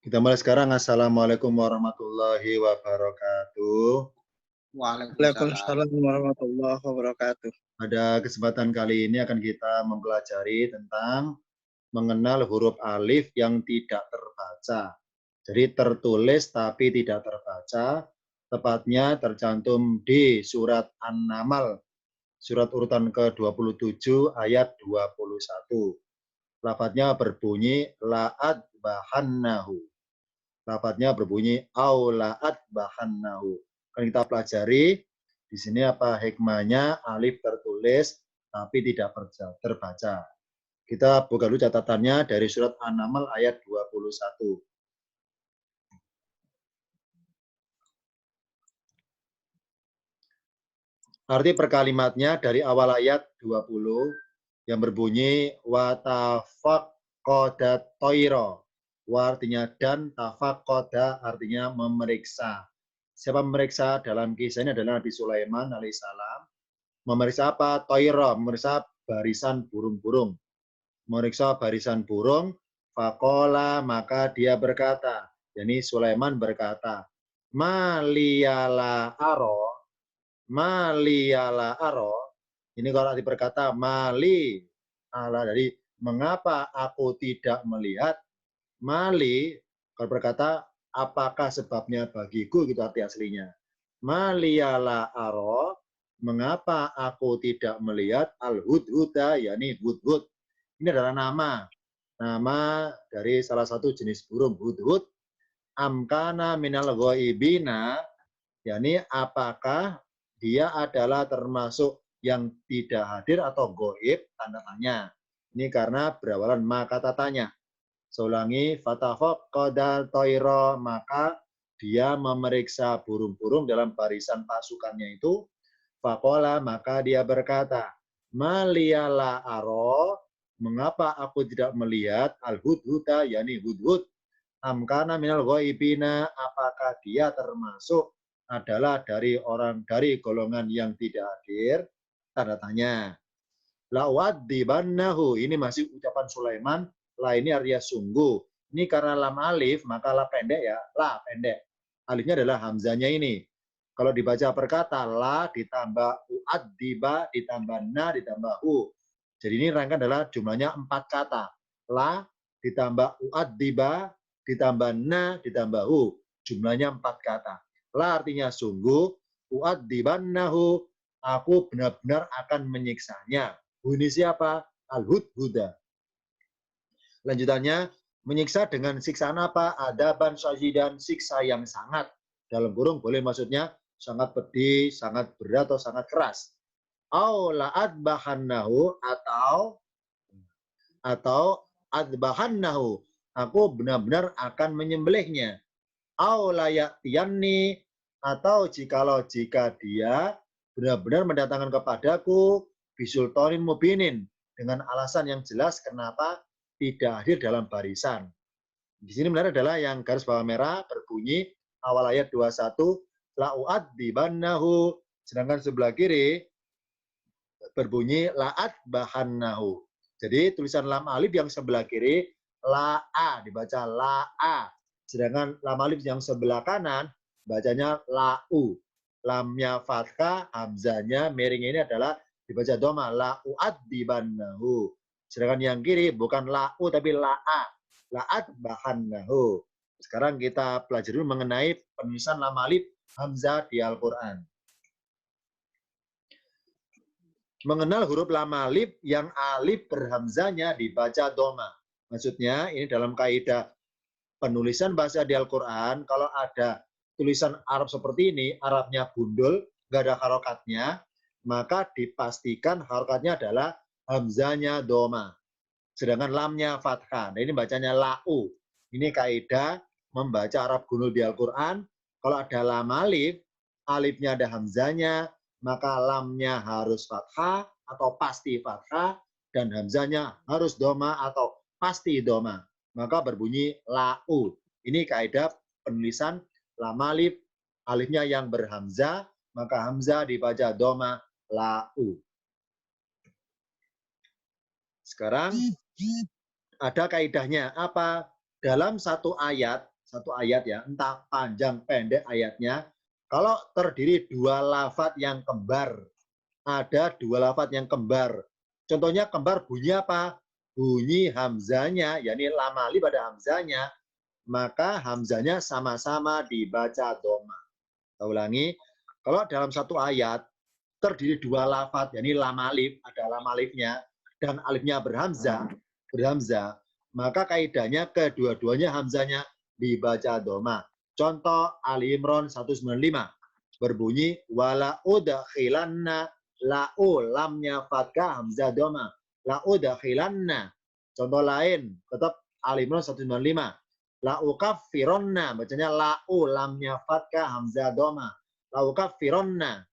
Kita mulai sekarang. Assalamualaikum warahmatullahi wabarakatuh. Waalaikumsalam warahmatullahi wabarakatuh. Pada kesempatan kali ini akan kita mempelajari tentang mengenal huruf alif yang tidak terbaca. Jadi tertulis tapi tidak terbaca, tepatnya tercantum di surat An-Naml, surat urutan ke-27 ayat 21. Lafadznya berbunyi la'ad bahannahu. Lafadznya berbunyi aula'at bahannahu. Kan kita pelajari di sini apa hikmahnya alif tertulis tapi tidak terbaca. Kita buka dulu catatannya dari surat An-Naml ayat 21. Arti perkalimatnya dari awal ayat 20 yang berbunyi watafaqadat toiro. Wa artinya dan, tafaqada artinya memeriksa. Siapa memeriksa dalam kisah ini adalah Nabi Sulaiman alaihissalam. Memeriksa apa? Toiro, memeriksa barisan burung-burung. Memeriksa barisan burung, faqala maka dia berkata, yakni Sulaiman berkata, maliyala aro, maliyala aro. Ini kalau diperkata mali ala dari mengapa aku tidak melihat. Mali, kalau berkata, apakah sebabnya bagiku, gitu arti aslinya. Maliyala aro, mengapa aku tidak melihat al-hudhuda, yakni hudhud. Ini adalah nama dari salah satu jenis burung hudhud. Amkana minal ghaibina, yakni apakah dia adalah termasuk yang tidak hadir atau goib, tanda tanya. Ini karena berawalan maka tanya. Seulangi fatafaqadal toiro, maka dia memeriksa burung-burung dalam barisan pasukannya itu. Faqala maka dia berkata, maliyala aro, mengapa aku tidak melihat al-hudhuda, yakni hudhud. Amkana minal ghaibina, apakah dia termasuk adalah dari golongan yang tidak hadir, tanda tanya. La'u'adzibannahu, ini masih ucapan Sulaiman. La ini artinya sungguh. Ini karena lam alif, maka la pendek ya. La pendek. Alifnya adalah hamzanya ini. Kalau dibaca perkata, la ditambah u'adziba, ditambah na, ditambah hu. Jadi ini rangkaian adalah jumlahnya 4 kata. La ditambah u'adziba, ditambah na, ditambah hu. Jumlahnya 4 kata. La artinya sungguh, u'adzibannahu, aku benar-benar akan menyiksanya. Ini siapa? Al-hudhuda. Lanjutannya, menyiksa dengan siksaan apa? Adaban syahidan, siksa yang sangat. Dalam kurung boleh maksudnya sangat pedih, sangat berat, atau sangat keras. Au la'adbahannahu, atau adbahannahu, aku benar-benar akan menyembelihnya. Au layatiyanni, atau jika dia benar-benar mendatangkan kepadaku bisultanin mubinin, dengan alasan yang jelas kenapa tidak hadir dalam barisan. Di sini benar adalah yang garis bawah merah berbunyi awal ayat 21 la'u'adzibannahu, sedangkan sebelah kiri berbunyi la'adbahannahu. Jadi tulisan lam alif yang sebelah kiri la'a, dibaca la'a, sedangkan lam alif yang sebelah kanan bacanya la'u. Lamnya fathah, hamzanya miring ini adalah dibaca doma, la'u'adzibannahu. Sedangkan yang kiri bukan la'u tapi la'a, la'adbahannahu. Sekarang kita pelajari dulu mengenai penulisan lam alif hamzah di Al-Quran. Mengenal huruf lam alif yang alif berhamzanya dibaca doma. Maksudnya ini dalam kaidah penulisan bahasa di Al-Quran, kalau ada tulisan Arab seperti ini, Arabnya bundul, nggak ada harokatnya, maka dipastikan harokatnya adalah hamzanya doma. Sedangkan lamnya fathah. Nah, ini bacanya la'u. Ini kaidah membaca Arab gundul di Al-Quran. Kalau ada lam alif, alifnya ada hamzanya, maka lamnya harus fathah atau pasti fathah, dan hamzanya harus doma atau pasti doma. Maka berbunyi lau. Ini kaidah penulisan lam alif, alifnya yang berhamzah, maka hamzah dibaca doma lau. Sekarang ada kaidahnya apa? Dalam satu ayat ya, entah panjang pendek ayatnya, kalau terdiri dua lafadz yang kembar, ada dua lafadz yang kembar. Contohnya kembar bunyi apa? Bunyi hamzanya, yakni lam alif pada hamzanya, maka hamzanya sama-sama dibaca doma. Saya ulangi, kalau dalam satu ayat terdiri dua lafadz, yakni lam alif, ada lam alifnya, dan alifnya berhamzah, maka kaidahnya kedua-duanya hamzanya dibaca doma. Contoh Ali Imran 195 berbunyi wala udkhilanna, lau lamnya fathah hamzah doma, la udkhilanna. Contoh lain tetap Ali Imran 195 la ukaffiranna, bacanya lau lamnya fathah hamzah doma, la ukaffiranna.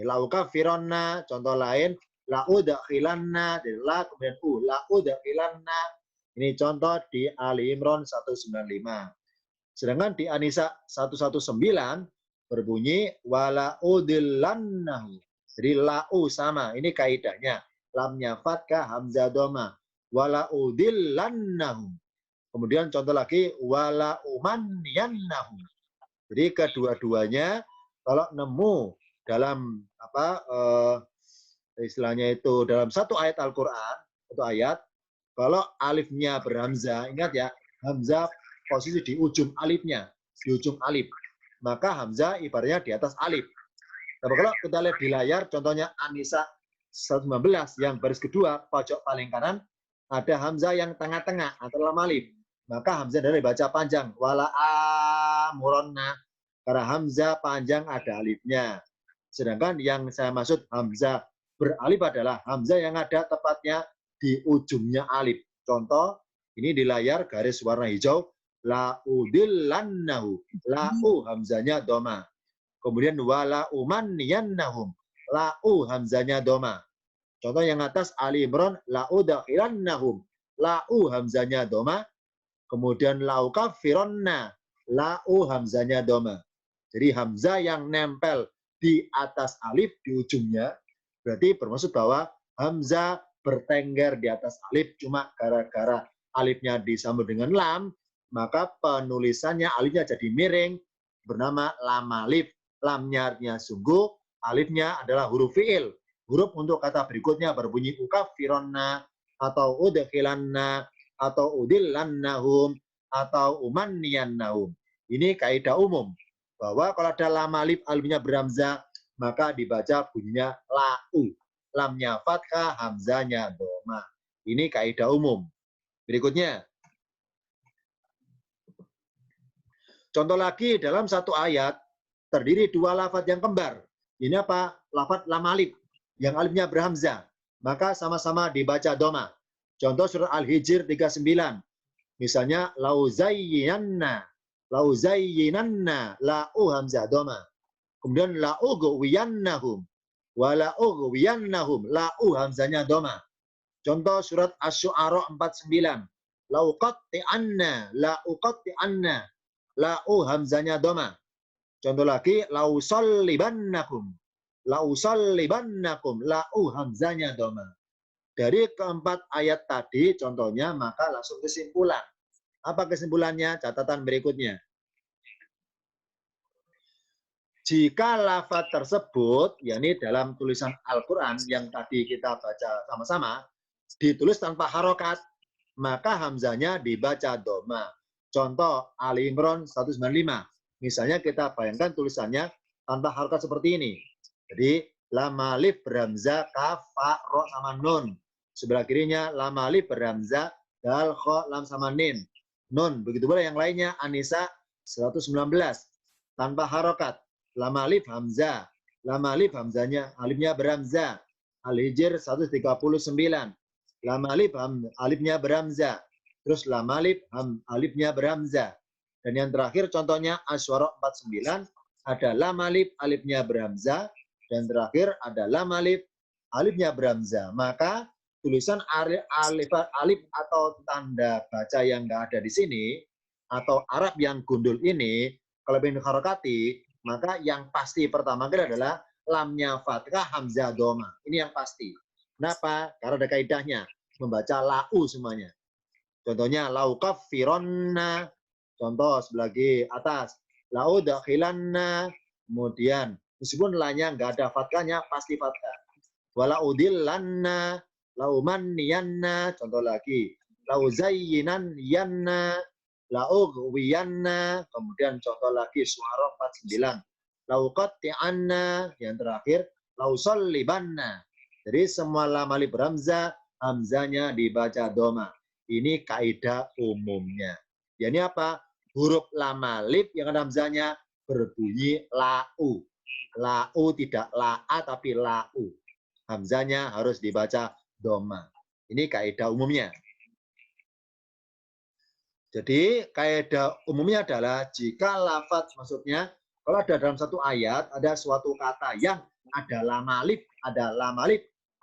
La ukaffiranna. Contoh lain la udkhilanna, dari la kemudian la udkhilanna. Ini contoh di Ali Imran 195. Sedangkan di An-Nisa 119 berbunyi wala udillannahu. Jadi lau sama, ini kaidahnya. Lamnya fathah hamzah doma. Wala udillannahu. Kemudian contoh lagi wala umanniyannahu. Jadi kedua-duanya kalau nemu dalam istilahnya itu dalam satu ayat Al-Qur'an, satu ayat, kalau alifnya berhamzah, ingat ya, hamzah posisi di ujung alifnya, di ujung alif. Maka hamzah ibaratnya di atas alif. Tapi kalau kita lihat di layar, contohnya An-Nisa 119 yang baris kedua, pojok paling kanan, ada hamzah yang tengah-tengah antara lam alif. Maka hamzah dari baca panjang, wala amuronna. Karena hamzah panjang ada alifnya. Sedangkan yang saya maksud hamzah beralif adalah hamzah yang ada tepatnya di ujungnya alif. Contoh, ini di layar garis warna hijau, la udillannahu, lau hamzanya doma. Kemudian wala umanniyannahum, lau hamzanya doma. Contoh yang atas Ali Imran, la udkhilannahum, lau hamzanya doma. Kemudian lau kafironna, lau hamzanya doma. Jadi hamzah yang nempel di atas alif di ujungnya, berarti bermaksud bahwa hamzah bertengger di atas alif, cuma gara-gara alifnya disambung dengan lam, maka penulisannya alifnya jadi miring, bernama lam alif. Lamnya artinya sungguh, alifnya adalah huruf fi'il. Huruf untuk kata berikutnya berbunyi ukafironna, atau udkhilanna, atau udillannahum, atau umanniyannahum. Ini kaidah umum, bahwa kalau ada lam alif, alifnya berhamzah, maka dibaca bunyinya lau. Lamnya fathah, hamzanya doma. Ini kaidah umum. Berikutnya. Contoh lagi dalam satu ayat terdiri dua lafadz yang kembar. Ini apa? Lafadz lam alif yang alifnya berhamzah. Maka sama-sama dibaca doma. Contoh surat Al-Hijr 39. Misalnya lau zayyinanna, lau hamzah doma. Kemudian lau ghwiyannahum, wala ughwiyannahum, lau hamzanya doma. Contoh surat Asy-Syu'ara 49. La uqatti'anna, lau hamzanya doma. Contoh lagi la usallibannakum, lau hamzanya doma. Dari keempat ayat tadi contohnya, maka langsung kesimpulan. Apa kesimpulannya? Catatan berikutnya. Jika lafaz tersebut, yakni dalam tulisan Al-Quran yang tadi kita baca sama-sama, ditulis tanpa harokat, maka hamzanya dibaca doma. Contoh Ali Imran 195. Misalnya kita bayangkan tulisannya tanpa harokat seperti ini. Jadi lam alif berhamzah, kaf, fa, ro sama nun. Sebelah kirinya lam alif berhamzah, dal, kha, lam sama nin. Nun. Begitu pula yang lainnya An-Nisa 119. Tanpa harokat. Lam alif hamzah. Lam alif hamzanya, alifnya berhamzah. Al-Hijr 139. Lam alif alifnya berhamzah. Terus lam alif alifnya berhamzah. Dan yang terakhir contohnya Asy-Syu'ara 49. ada lam alif, alifnya berhamzah, dan terakhir ada lam alif, alifnya berhamzah. Maka tulisan alif atau tanda baca yang nggak ada di sini, atau Arab yang gundul ini, kalau bin harokati, maka yang pasti pertama kali adalah lamnya fathah, hamzah, doma. Ini yang pasti. Kenapa? Karena ada kaidahnya. Membaca lau semuanya. Contohnya, lau kafironna. Contoh sebelah atas. Lau dakhilanna. Kemudian, meskipun lanya nggak ada fathahnya, pasti fathah. Wala udillanna. Lau manniyanna. Contoh lagi. Lau zayyinan yanna. Lau gwiyanna. Kemudian contoh lagi, suara 49. Lau qatti'anna. Yang terakhir, lau sallibanna. Jadi semua lam alif berhamzah, hamzanya dibaca doma. Ini kaidah umumnya. Yani apa? Huruf lam alif yang ada hamzanya berbunyi lau. Lau tidak la'a tapi lau. Hamzanya harus dibaca doma. Ini kaidah umumnya. Jadi kaidah umumnya adalah jika lafaz, maksudnya kalau ada dalam satu ayat ada suatu kata yang ada lam alif,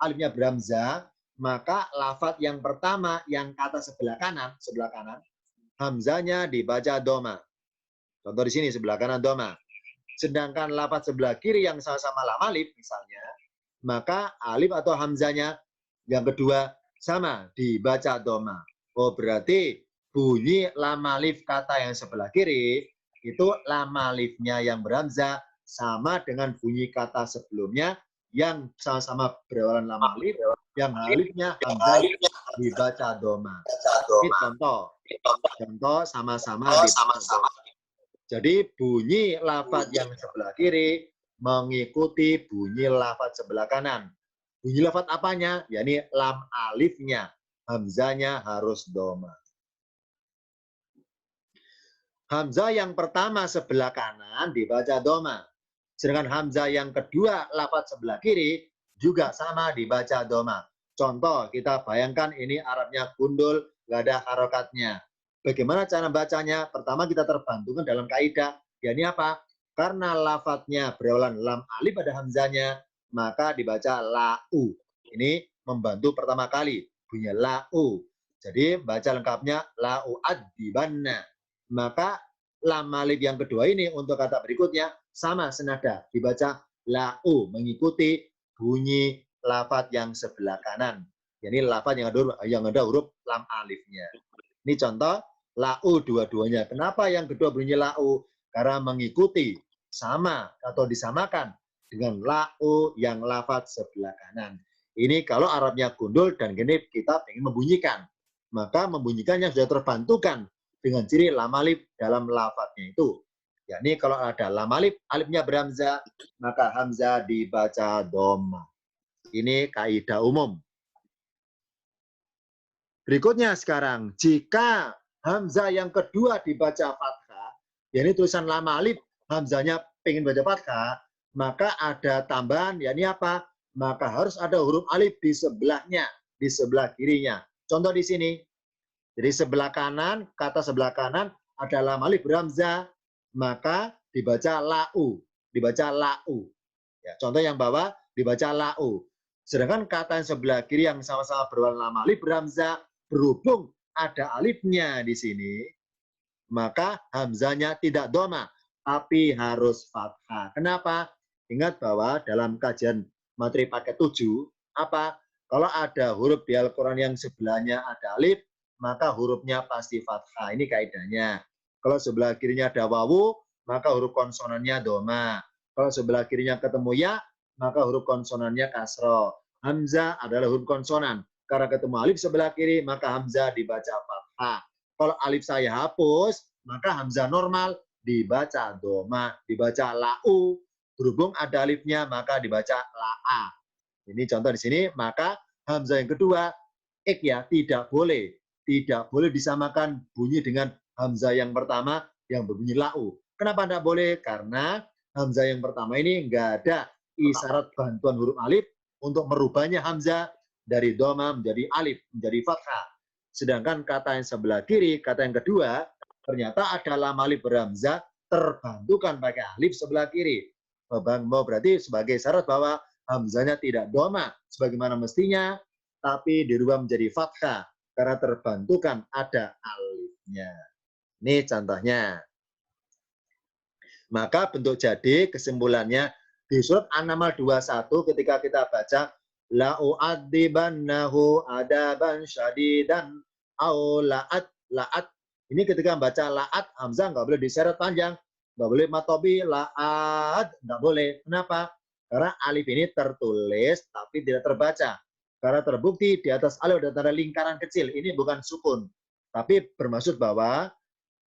alifnya berhamzah, maka lafaz yang pertama yang kata sebelah kanan, hamzanya dibaca doma. Contoh di sini sebelah kanan doma. Sedangkan lafaz sebelah kiri yang sama-sama lam alif misalnya, maka alif atau hamzanya yang kedua sama dibaca doma. Oh, berarti bunyi lam alif kata yang sebelah kiri itu lam alifnya yang berhamzah sama dengan bunyi kata sebelumnya yang sama-sama berawalan lam alif, yang alifnya hamzah dibaca doma. Ini contoh sama-sama dibaca. Jadi bunyi lafaz yang sebelah kiri mengikuti bunyi lafaz sebelah kanan. Bunyi lafaz apanya? Yakni lam alifnya, hamzanya harus doma. Hamzah yang pertama sebelah kanan dibaca doma. Sedangkan hamzah yang kedua lafaz sebelah kiri juga sama dibaca doma. Contoh, kita bayangkan ini Arabnya gundul, nggak ada harokatnya. Bagaimana cara bacanya? Pertama kita terbantukan dalam kaidah. Yakni apa? Karena lafadznya berawalan lam alif pada hamzanya, maka dibaca lau. Ini membantu pertama kali, bunyi lau. Jadi baca lengkapnya lau adibanna. Maka lam alif yang kedua ini untuk kata berikutnya sama senada, dibaca lau, mengikuti bunyi lafaz yang sebelah kanan. Jadi lafaz yang ada huruf lam alifnya. Ini contoh lau dua-duanya. Kenapa yang kedua bunyi lau? Karena mengikuti sama atau disamakan dengan lau yang lafaz sebelah kanan. Ini kalau Arabnya gundul dan genip kita ingin membunyikan. Maka membunyikannya sudah terbantukan dengan ciri lam alif dalam lafaznya itu. Yakni kalau ada lam alif, alifnya berhamzah, maka hamzah dibaca dhamma. Ini kaidah umum. Berikutnya sekarang, jika hamzah yang kedua dibaca fathah, yakni tulisan lam alif, hamzahnya pengen baca fathah, maka ada tambahan, yakni apa? Maka harus ada huruf alif di sebelahnya, di sebelah kirinya. Contoh di sini. Jadi sebelah kanan, kata sebelah kanan ada lam alif berhamzah, maka dibaca lau, dibaca lau. Ya, contoh yang bawah dibaca lau. Sedangkan kata yang sebelah kiri yang sama-sama berwarna lam alif berhamzah, berhubung ada alifnya di sini, maka hamzanya tidak doma, tapi harus fathah. Kenapa? Ingat bahwa dalam kajian materi paket 7, apa? Kalau ada huruf di Al-Quran yang sebelahnya ada alif, maka hurufnya pasti fathah. Ini kaidahnya. Kalau sebelah kirinya ada wawu, maka huruf konsonannya doma. Kalau sebelah kirinya ketemu ya, maka huruf konsonannya kasro. Hamzah adalah huruf konsonan. Karena ketemu alif sebelah kiri, maka hamzah dibaca fathah. Kalau alif saya hapus, maka hamzah normal dibaca doma, dibaca lau. Berhubung ada alifnya, maka dibaca la'a. Ini contoh di sini, maka hamzah yang kedua, ya, tidak boleh disamakan bunyi dengan hamzah yang pertama yang berbunyi lau. Kenapa tidak boleh? Karena hamzah yang pertama ini enggak ada isyarat bantuan huruf alif untuk merubahnya hamzah dari doma menjadi alif, menjadi fathah. Sedangkan kata yang sebelah kiri, kata yang kedua, ternyata ada lam alif berhamzah, terbantukan pakai alif sebelah kiri. Berarti sebagai syarat bahwa hamzanya tidak doma sebagaimana mestinya, tapi dirubah menjadi fathah karena terbantukan ada alifnya. Ini contohnya. Maka bentuk jadi kesimpulannya di surat An-Naml 21 ketika kita baca la u'adzibannahu adaban syadidan au la'at. Ini ketika baca la'at hamzah nggak boleh diseret panjang, nggak boleh matobi la'at, nggak boleh. Kenapa? Karena alif ini tertulis tapi tidak terbaca. Karena terbukti di atas alif ada tanda lingkaran kecil. Ini bukan sukun, tapi bermaksud bahwa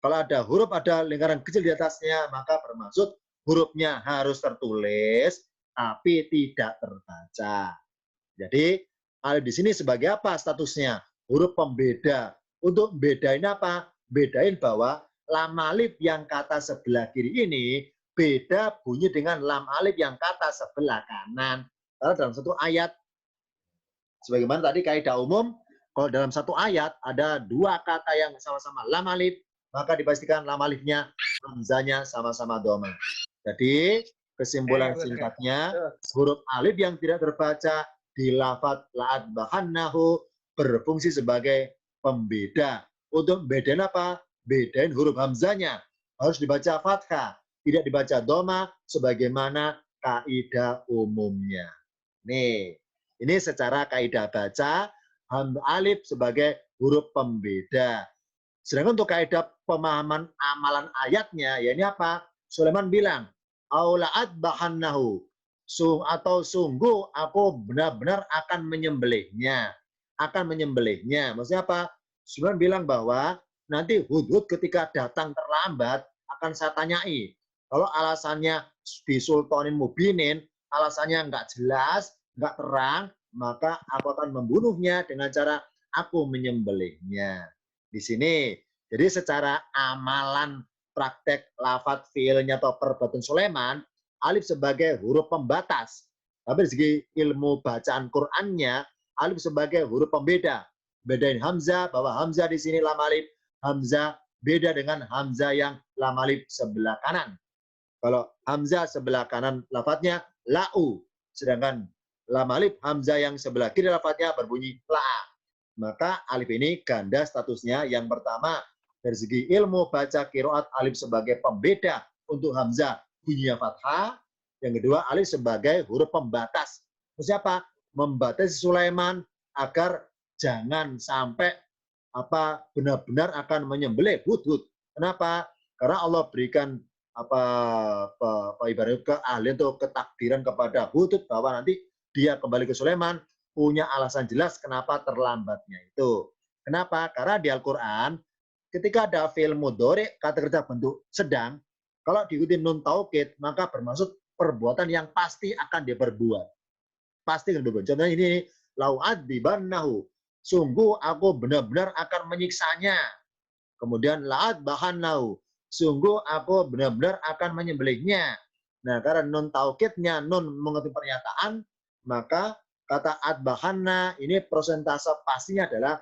kalau ada huruf, ada lingkaran kecil di atasnya, maka bermaksud hurufnya harus tertulis, tapi tidak terbaca. Jadi, alif di sini sebagai apa statusnya? Huruf pembeda. Untuk bedain apa? Bedain bahwa lam alif yang kata sebelah kiri ini beda bunyi dengan lam alif yang kata sebelah kanan. Karena dalam satu ayat, sebagaimana tadi kaidah umum, kalau dalam satu ayat ada dua kata yang sama-sama lam alif, maka dipastikan lam alifnya, hamzanya sama-sama doma. Jadi kesimpulan singkatnya, huruf alif yang tidak terbaca di lafadz la'at bahannahu berfungsi sebagai pembeda. Untuk bedain apa? Bedain huruf hamzanya. Harus dibaca fathah, tidak dibaca doma sebagaimana kaidah umumnya. Nih, ini secara kaidah baca alif sebagai huruf pembeda. Sedangkan untuk kaidah pemahaman amalan ayatnya, ya ini apa? Sulaiman bilang, aula'at bahannahu, atau sungguh aku benar-benar akan menyembelihnya. Akan menyembelihnya. Maksudnya apa? Sulaiman bilang bahwa nanti Hudhud ketika datang terlambat akan saya tanyai. Kalau alasannya bisultanin mubinin, alasannya nggak jelas, nggak terang, maka aku akan membunuhnya dengan cara aku menyembelihnya. Di sini, jadi secara amalan praktek lafadz fiilnya atau perbuatan Sulaiman, alif sebagai huruf pembatas. Tapi dari segi ilmu bacaan Qur'annya, alif sebagai huruf pembeda. Bedain hamzah, bahwa hamzah di sini lam alif, hamzah beda dengan hamzah yang lam alif sebelah kanan. Kalau hamzah sebelah kanan lafadznya la'u, sedangkan lam alif hamzah yang sebelah kiri lafadznya berbunyi la'a. Maka alif ini ganda statusnya. Yang pertama, dari segi ilmu baca qiraat, alif sebagai pembeda untuk hamzah bunyinya fathah. Yang kedua, alif sebagai huruf pembatas. Maksudnya apa? Membatasi Sulaiman agar jangan sampai benar-benar akan menyembelih Hudhud. Kenapa? Karena Allah berikan ibaratnya keahlian atau ketakdiran kepada Hudhud bahwa nanti dia kembali ke Sulaiman punya alasan jelas kenapa terlambatnya itu. Kenapa? Karena di Al-Quran ketika ada fi'il mudhari kata kerja bentuk sedang, kalau diikuti nun taukid maka bermaksud perbuatan yang pasti akan dia perbuat. Pasti akan berbuat. Contohnya ini, lau'adzibannahu, sungguh aku benar-benar akan menyiksanya. Kemudian la'at bahannahu, sungguh aku benar-benar akan menyembelihnya. Nah, karena nun taukidnya, nun mengerti pernyataan, maka kata adbahanna ini persentase pastinya adalah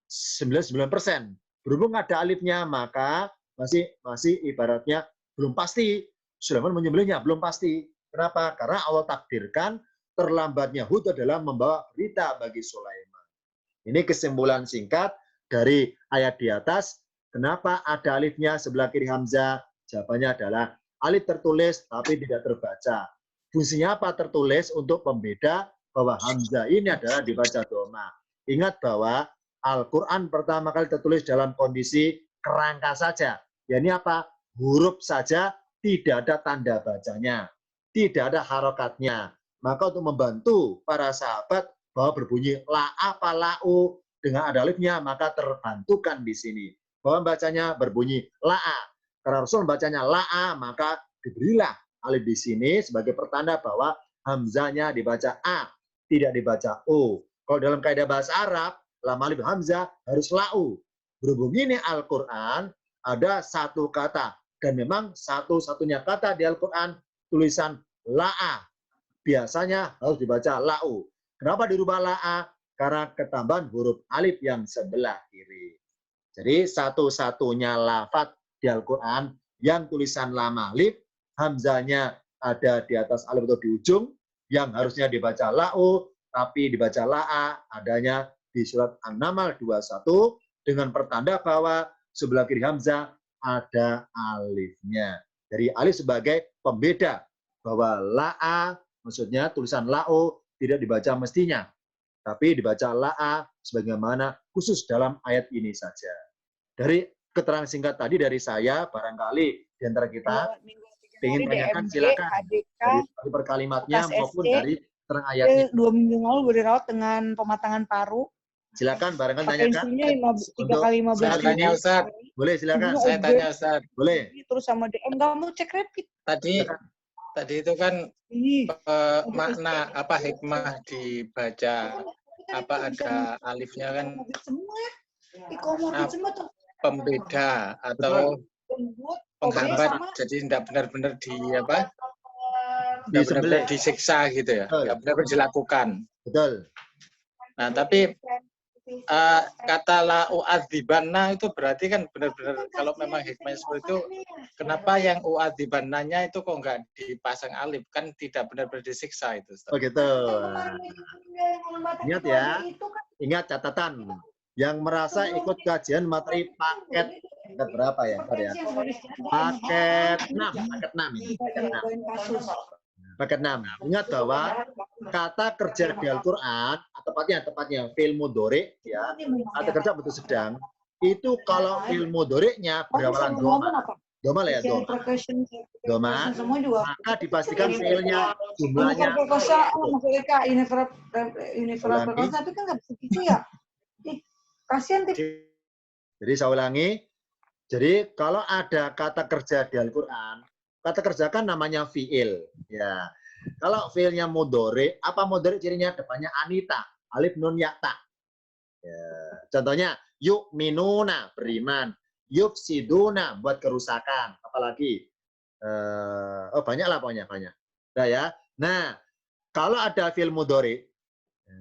99%. Berhubung ada alifnya, maka masih ibaratnya belum pasti. Sulaiman menyembelihnya, belum pasti. Kenapa? Karena Allah takdirkan terlambatnya Hud adalah membawa berita bagi Sulaiman. Ini kesimpulan singkat dari ayat di atas. Kenapa ada alifnya sebelah kiri hamzah? Jawabannya adalah alif tertulis tapi tidak terbaca. Fungsinya apa tertulis? Untuk pembeda bahwa hamzah ini adalah dibaca doma. Ingat bahwa Al-Quran pertama kali tertulis dalam kondisi kerangka saja. Yani apa? Huruf saja, tidak ada tanda bacanya. Tidak ada harokatnya. Maka untuk membantu para sahabat bahwa berbunyi la'a la'u dengan ada alifnya, maka terbantukan di sini. Bahwa bacanya berbunyi la'a. Karena Rasul bacanya la'a, maka diberilah alif di sini sebagai pertanda bahwa hamzanya dibaca a, tidak dibaca o. Kalau dalam kaidah bahasa Arab, lam alif hamzah harus la'u. Berhubung ini Al-Quran ada satu kata, dan memang satu-satunya kata di Al-Quran tulisan la'a. Biasanya harus dibaca la'u. Kenapa dirubah la'a? Karena ketambahan huruf alif yang sebelah kiri. Jadi satu-satunya lafadz di Al-Quran yang tulisan lam alif, hamzanya ada di atas alif atau di ujung, yang harusnya dibaca la'u, tapi dibaca la'a, adanya di surat An-Naml 21, dengan pertanda bahwa sebelah kiri hamzah ada alifnya. Dari alif sebagai pembeda, bahwa la'a, maksudnya tulisan la'u, tidak dibaca mestinya, tapi dibaca la'a sebagaimana khusus dalam ayat ini saja. Dari keterangan singkat tadi dari saya, barangkali di antara kita ingin tanyakan, silakan dari per kalimatnya maupun dari terang ayatnya. 2 minggu lalu gue dirawat dengan pematangan paru. Silakan barangkali Pakai tanyakan. insulinnya 3 kali 15 Saya tanya Ustaz. Boleh, silakan. Saya tanya Ustaz. Boleh. Terus sama DM nggak mau cek rapid. Tadi itu kan makna apa hikmah dibaca apa ada alifnya kan pembeda atau penghambat, jadi tidak benar-benar benar-benar disiksa gitu ya, tidak benar-benar dilakukan. Betul. Nah, tapi kata la u'adzibanna itu berarti kan benar-benar kalau memang hikmahnya seperti itu, kenapa yang u'adzibannanya itu kok nggak dipasang alif, kan tidak benar-benar disiksa itu. Oh gitu. Ingat ya, ingat catatan. Yang merasa ikut kajian materi paket berapa ya? Paket 6, paket 6 ini. Paket 6. Ingat bahwa kata kerja di Al-Quran, tepatnya fi'il mudhari, ya, kata kerja bentuk sedang, itu kalau fi'il mudhari'nya berawalan doma lah ya, doma, maka dipastikan fi'ilnya jumlahnya. Tapi kan nggak begitu ya. Kasihan. Jadi saya ulangi. Jadi kalau ada kata kerja di Al-Quran, kata kerja kan namanya fi'il, ya. Kalau fi'ilnya mudhari, apa mudhari cirinya? Depannya anita, alif nun ya ta. Ya. Contohnya yuk minuna, beriman, yuk siduna, buat kerusakan, apalagi banyak lah pokoknya banyak. Nah ya. Nah, kalau ada fi'il mudhari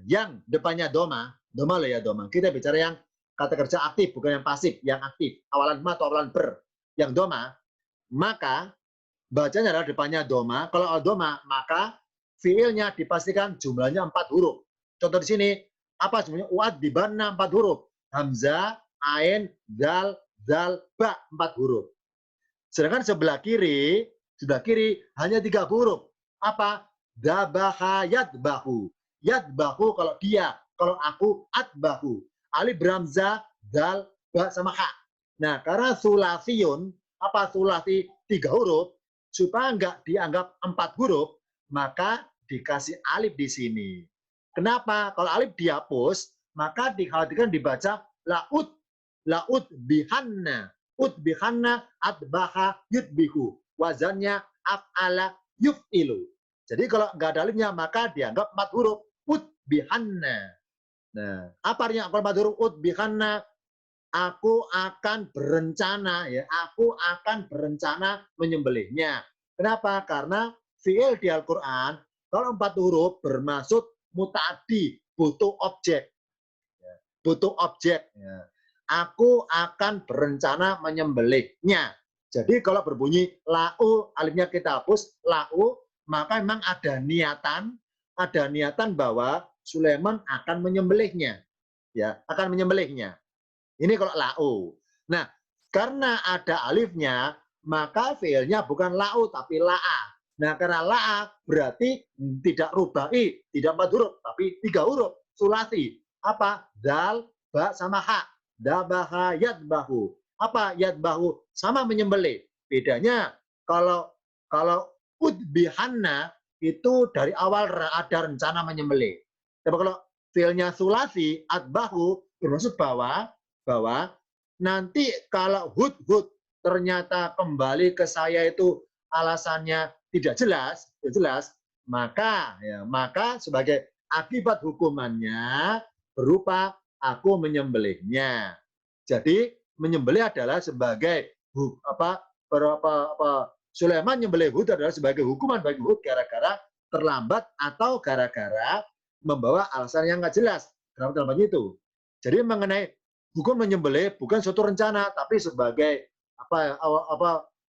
yang depannya doma loh ya doma. Kita bicara yang kata kerja aktif, bukan yang pasif, yang aktif. Awalan ma atau awalan ber. Yang doma, maka bacanya adalah depannya doma. Kalau doma, maka fiilnya dipastikan jumlahnya 4 huruf. Contoh di sini, apa sebenarnya? U'adzibanna 4 huruf. Hamzah, ain, dal, ba 4 huruf. Sedangkan sebelah kiri hanya 3 huruf. Apa? Dabaha yadbahu. Yadbahu kalau dia, kalau aku atbahu. Alif berhamzah, dal, ba sama ha. Nah, karena sulasiyun, apa sulasi 3 huruf, supaya enggak dianggap 4 huruf, maka dikasih alif di sini. Kenapa? Kalau alif dihapus, maka dikhawatirkan dibaca laut bihanna. Ut bihanna atbaha yudbihu. Wazannya af'ala yuf'ilu. Jadi kalau enggak ada alifnya, maka dianggap 4 huruf. Ut bihanna. Nah, apa artinya kalau 4 huruf? Ut bihanna. Aku akan berencana, ya. Aku akan berencana menyembelihnya. Kenapa? Karena fi'il di Al-Quran, kalau 4 huruf bermaksud muta'addi, butuh objek. Butuh objek. Aku akan berencana menyembelihnya. Jadi kalau berbunyi la'u, alifnya kita hapus, la'u, maka memang ada niatan bahwa Sulaiman akan menyembelihnya. Ya, akan menyembelihnya. Ini kalau la'u. Nah, karena ada alifnya, maka fi'ilnya bukan la'u, tapi la'a. Nah, karena la'a berarti tidak rubai, tidak 4 huruf, tapi 3 huruf, sulasi. Apa? Dal, ba, sama ha. Dabaha yadbahu. Apa yadbahu? Sama menyembelih. Bedanya kalau udbihanna itu dari awal ada rencana menyembelih. Tapi kalau fi'ilnya sulasi, adbahu, bermaksud bahwa nanti kalau hud ternyata kembali ke saya itu alasannya tidak jelas, maka sebagai akibat hukumannya berupa aku menyembelihnya. Jadi menyembelih adalah sebagai Sulaiman menyembelih Hud adalah sebagai hukuman bagi Hud gara-gara terlambat atau gara-gara membawa alasan yang nggak jelas. Kenapa terlambat itu? Jadi mengenai hukum menyembelih bukan suatu rencana, tapi sebagai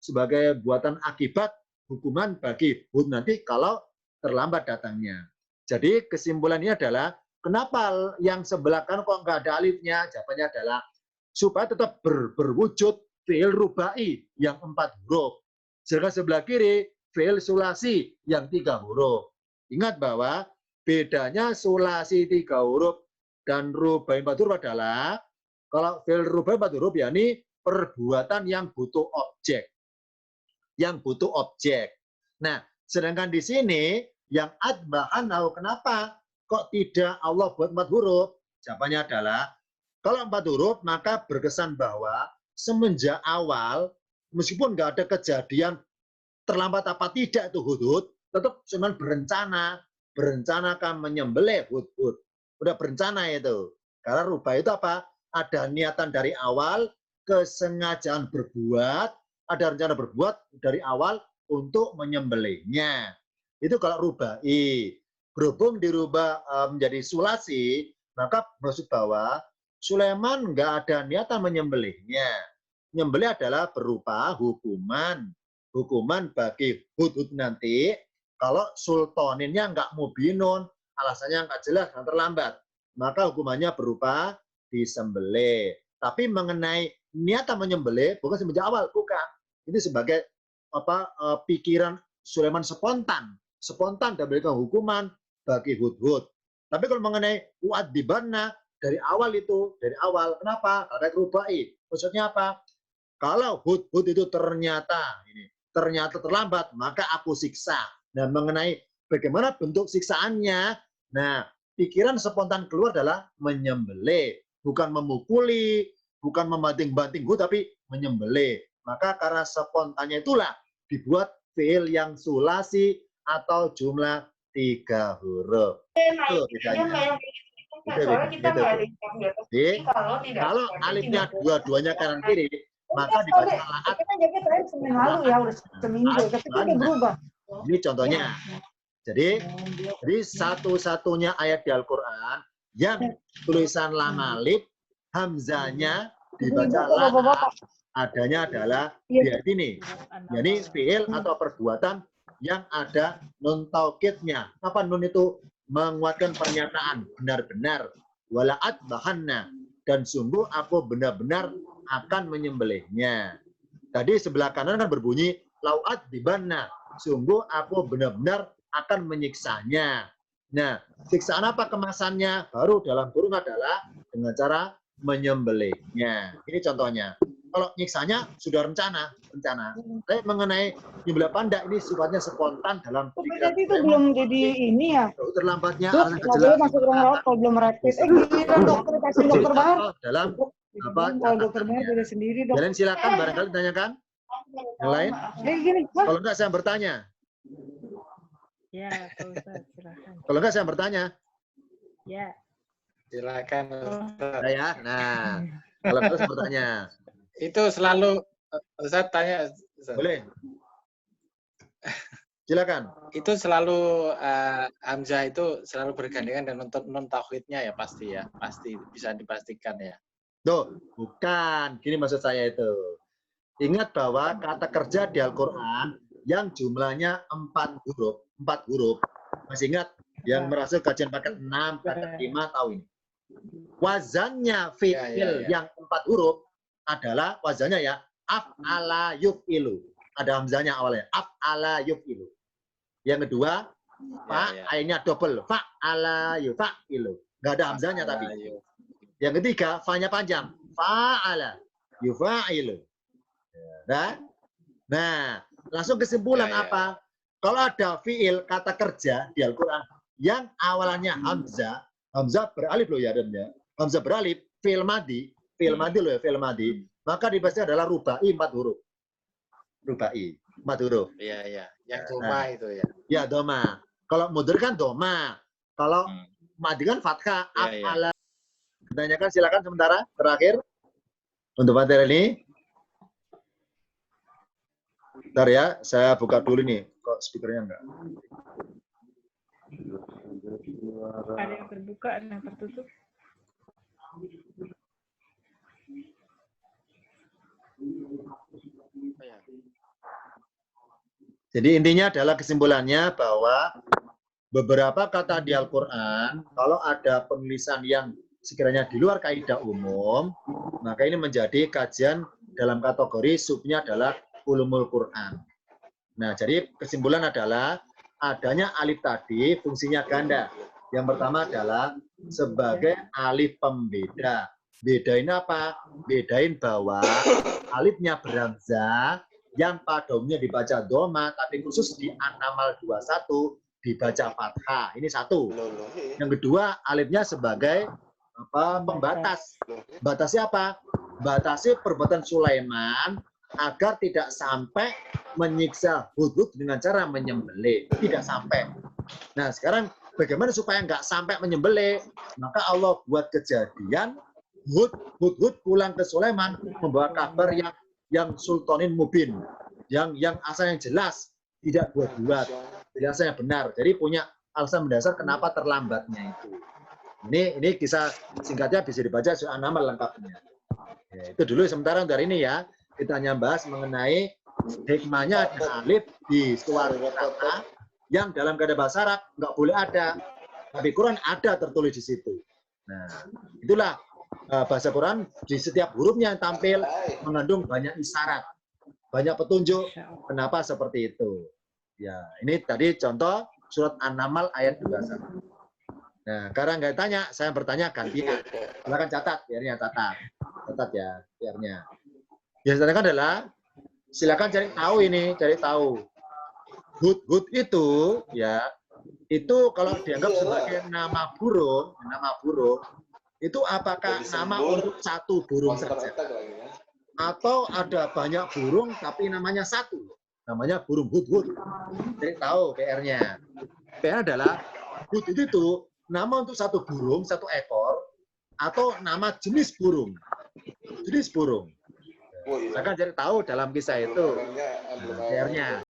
sebagai buatan akibat hukuman bagi hud nanti kalau terlambat datangnya. Jadi kesimpulannya adalah kenapa yang sebelah kanan kok nggak ada alifnya? Jawabannya adalah supaya tetap berwujud fi'il rubai yang 4 huruf. Sedangkan sebelah kiri fi'il sulasi yang 3 huruf. Ingat bahwa bedanya sulasi 3 huruf dan rubai 4 huruf adalah kalau fi'il rubai 4 huruf yakni perbuatan yang butuh objek. Yang butuh objek. Nah, sedangkan di sini yang adbahanahu, kenapa kok tidak Allah buat 4 huruf? Jawabannya adalah kalau 4 huruf maka berkesan bahwa semenjak awal meskipun nggak ada kejadian terlambat apa tidak itu hud-hud, tetap cuma berencanakan menyembelih hud-hud. Udah berencana itu. Karena rubah itu apa? Ada niatan dari awal, kesengajaan berbuat, ada rencana berbuat dari awal untuk menyembelihnya. Itu kalau rubai. Berhubung dirubah menjadi sulasi, maka maksud bahwa Sulaiman nggak ada niatan menyembelihnya. Menyembelih adalah berupa hukuman. Hukuman bagi hud-hud nanti kalau sultaninnya nggak mubinun, alasannya nggak jelas, nggak terlambat. Maka hukumannya berupa disembelih. Tapi mengenai niatan menyembelih bukan semenjak awal, bukan. Ini sebagai pikiran Sulaiman spontan dan memberikan hukuman bagi hud-hud. Tapi kalau mengenai wa'adibanna dari awal, kenapa? Karena rubai. Maksudnya apa? Kalau hud-hud itu ternyata terlambat, maka aku siksa. Nah, mengenai bagaimana bentuk siksaannya, nah, pikiran spontan keluar adalah menyembelih, bukan memukuli, bukan membanting-banting hud, tapi menyembelih. Maka karena spontannya itulah dibuat fi'il yang sulasi atau jumlah 3 huruf. Itu bedanya. Jadi, kalau alifnya dua-duanya kanan kiri, maka dibaca laat. Kita jadi terakhir seminggu lalu ya, udah seminggu, tapi udah berubah. Ini contohnya. Jadi satu-satunya ayat di Al-Quran yang tulisan lam alif, hamzanya dibaca laat, adanya adalah di sini. Jadi fi'il atau perbuatan yang ada nun taukidnya. Apa nun itu? Menguatkan pernyataan benar-benar. Wala'at bahanna. Dan sungguh aku benar-benar akan menyembelihnya. Tadi sebelah kanan kan berbunyi lau'at dibanna. Sungguh aku benar-benar akan menyiksanya. Nah, siksaan apa kemasannya? Baru dalam kurung adalah dengan cara menyembelihnya. Ini contohnya. Kalau nyiksanya sudah rencana. Tapi mengenai nyembelih panda ini sifatnya spontan dalam pikiran. Jadi itu belum jadi ini ya. Terlambatnya Dok, nggak boleh masuk ruang rawat kalau belum rapid. Giliran dokter kasih dokter Bahar. Dalam apa? Kalau dokter Bahar boleh sendiri dok. Kalian silakan barangkali tanyakan. Yang lain? Gini, Kalau enggak saya bertanya. Ya, Pak Ustadz, silakan. Kalau enggak saya bertanya. Ya. Silakan. Ya. Nah, kalau terus bertanya. Itu selalu Ustaz tanya. Ustaz. Boleh. Silakan. Itu selalu hamzah itu selalu bergandengan dengan non tauhidnya ya pasti ya. Pasti bisa dipastikan ya. Tuh, bukan. Gini maksud saya itu. Ingat bahwa kata kerja di Al-Qur'an yang jumlahnya 4 huruf. Masih ingat yang merasa kajian paket 6, paket 5 tahu ini. Wazannya fi'il yang 4 huruf adalah wazannya ya af'ala yuf'ilu. Ada hamzanya awalnya. Af'ala yuf'ilu. Yang kedua, fa-nya double. Fa'ala yuf'ilu. Enggak ada hamzanya tapi. Yang ketiga, fa-nya panjang. Fa'ala yufa'ilu. Nah, langsung kesimpulan apa? Kalau ada fi'il kata kerja di Al-Qur'an yang awalannya hamzah beralif loh ya adanya. Hamzah beralif, fi'il madi loh ya, fi'il madi. Maka dibaca adalah rubai 4 huruf. Rubai 4 huruf. Iya. Yang doma itu ya. Ya, doma. Kalau mudhari kan doma. Kalau madi kan fathah. Af'ala. Tanyakan silakan sementara terakhir untuk materi ini. Bentar ya, saya buka dulu nih. Kok speakernya enggak? Ada yang terbuka, ada yang tertutup. Jadi intinya adalah kesimpulannya bahwa beberapa kata di Al-Quran, kalau ada penulisan yang sekiranya di luar kaidah umum, maka ini menjadi kajian dalam kategori subnya adalah ulumul Quran. Nah, jadi kesimpulan adalah adanya alif tadi fungsinya ganda. Yang pertama adalah sebagai alif pembeda. Bedain apa? Bedain bahwa alifnya berhamzah yang pada umumnya dibaca doma, tapi khusus di An-Naml 21 dibaca fathah. Ini satu. Yang kedua, alifnya sebagai pembatas. Batasnya apa? Batasi perbuatan Sulaiman agar tidak sampai menyiksa Hud dengan cara menyembelih. Tidak sampai. Nah, sekarang bagaimana supaya nggak sampai menyembelih? Maka Allah buat kejadian Hud pulang ke Sulaiman membawa kabar yang sultanin mubin, yang asal yang jelas, tidak buat-buat, tidak asal yang benar. Jadi punya alasan mendasar kenapa terlambatnya itu. Ini kisah singkatnya bisa dibaca surah An-Naml lengkapnya. Ya, itu dulu sementara dari ini ya. Kita hanya bahas mengenai hikmahnya ada alif di suara kata yang dalam kata bahasa Arab nggak boleh ada. Tapi Quran ada tertulis di situ. Nah, itulah bahasa Quran di setiap hurufnya yang tampil mengandung banyak isyarat, banyak petunjuk kenapa seperti itu. Ya, ini tadi contoh surat An-Naml ayat 21. Nah, karena nggak tanya, saya bertanya gantian. Silakan catat, biarnya catat ya, biarnya. Yang saya katakan adalah silakan cari tahu ini, cari tahu. Hud itu ya, itu kalau dianggap sebagai nama burung, itu apakah nama untuk satu burung saja? Atau ada banyak burung tapi namanya satu? Namanya burung hud. Jadi tahu PR-nya. PR adalah hud itu nama untuk satu burung, satu ekor, atau nama jenis burung. Jenis burung. Saya kan jadi tahu dalam kisah itu PR-nya.